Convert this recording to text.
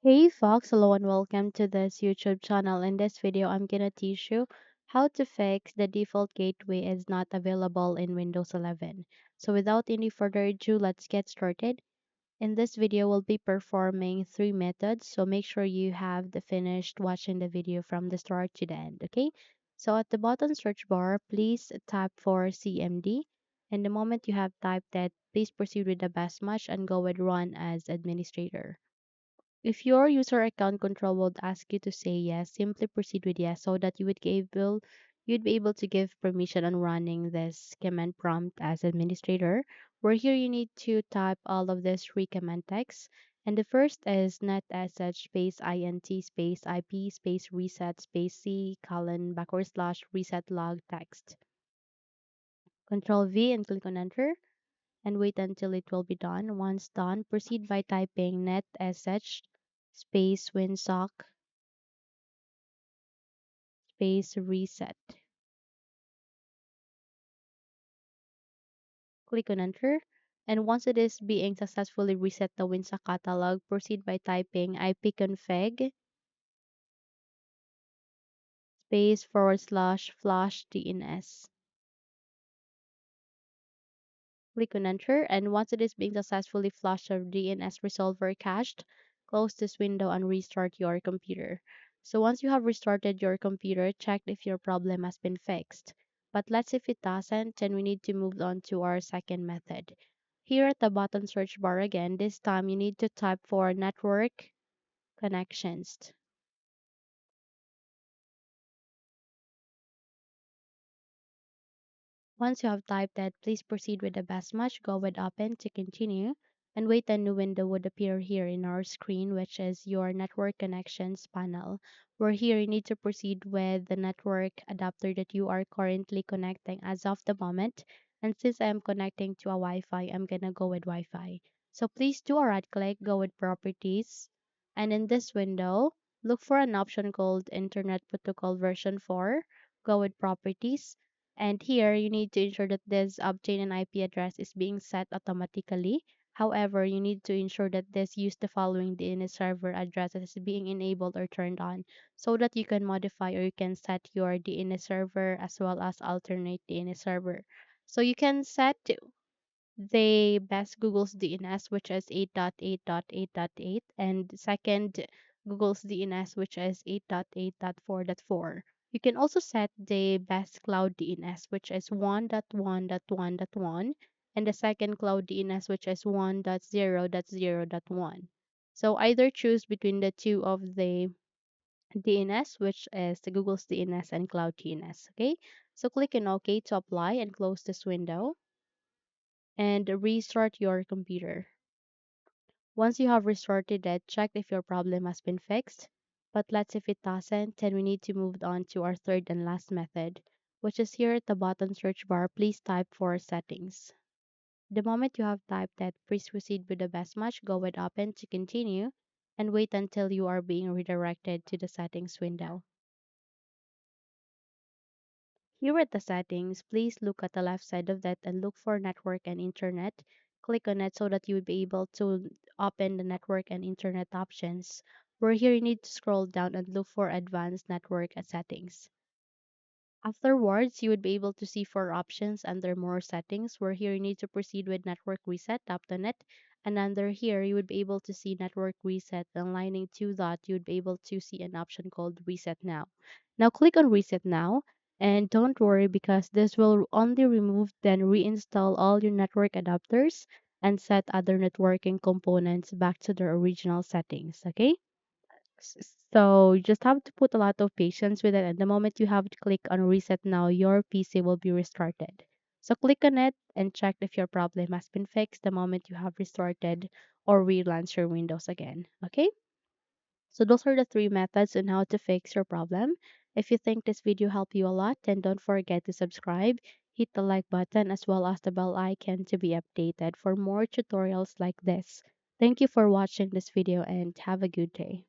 Hey Fox, hello and welcome to this YouTube channel. In this video, I'm gonna teach you how to fix the default gateway is not available in Windows 11. So without any further ado, let's get started. In this video, we'll be performing three methods, so make sure you have finished watching the video from the start to the end, okay? So at the bottom search bar, please type for CMD. And the moment you have typed that, please proceed with the best match and go with run as administrator. If your user account control would ask you to say yes, simply proceed with yes so that you'd be able to give permission on running this command prompt as administrator. Where here you need to type all of these three command texts. And the first is netsh space int space ip space reset space c colon backward slash reset log text. Control V and click on enter and wait until it will be done. Once done, proceed by typing netsh space winsock space reset. Click on enter. And once it is being successfully reset the winsock catalog, proceed by typing ipconfig space forward slash flushdns. Click on enter, and once it is being successfully flushed of DNS resolver cached, close this window and restart your computer. So once you have restarted your computer, check if your problem has been fixed. But let's see if it doesn't, then we need to move on to our second method. Here at the bottom search bar again, this time you need to type for network connections. Once you have typed that, please proceed with the best match, go with open to continue, and wait a new window would appear here in our screen, which is your network connections panel. Where here you need to proceed with the network adapter that you are currently connecting as of the moment. And since I am connecting to a Wi-Fi, I'm gonna go with Wi-Fi. So please do a right click, go with properties, and in this window, look for an option called Internet Protocol version 4, go with properties, and here you need to ensure that this obtain an IP address is being set automatically. However, you need to ensure that this use the following DNS server addresses is being enabled or turned on so that you can modify or you can set your DNS server as well as alternate DNS server. So you can set the best Google's DNS, which is 8.8.8.8, and second Google's DNS, which is 8.8.4.4. You can also set the best cloud DNS, which is 1.1.1.1, and the second cloud DNS, which is 1.0.0.1. So either choose between the two of the DNS, which is the Google's DNS and Cloud DNS. Okay, so click on OK to apply and close this window and restart your computer. Once you have restarted it, check if your problem has been fixed. But let's if it doesn't, then we need to move on to our third and last method, which is here at the bottom search bar. Please type for settings. The moment you have typed that, please proceed with the best match, go with open to continue, and wait until you are being redirected to the settings window. Here at the settings, please look at the left side of that and look for network and internet. Click on it so that you will be able to open the network and internet options. Where here you need to scroll down and look for advanced network settings. Afterwards, you would be able to see four options under more settings, where here you need to proceed with network reset, tap on it. And under here, you would be able to see network reset. And lining to that, you would be able to see an option called reset now. Now click on reset now. And don't worry because this will only remove then reinstall all your network adapters and set other networking components back to their original settings. Okay? So you just have to put a lot of patience with it. And the moment you have to click on reset now, your PC will be restarted. So click on it and check if your problem has been fixed the moment you have restarted or relaunch your Windows again. Okay? So those are the three methods on how to fix your problem. If you think this video helped you a lot, then don't forget to subscribe, hit the like button as well as the bell icon to be updated for more tutorials like this. Thank you for watching this video and have a good day.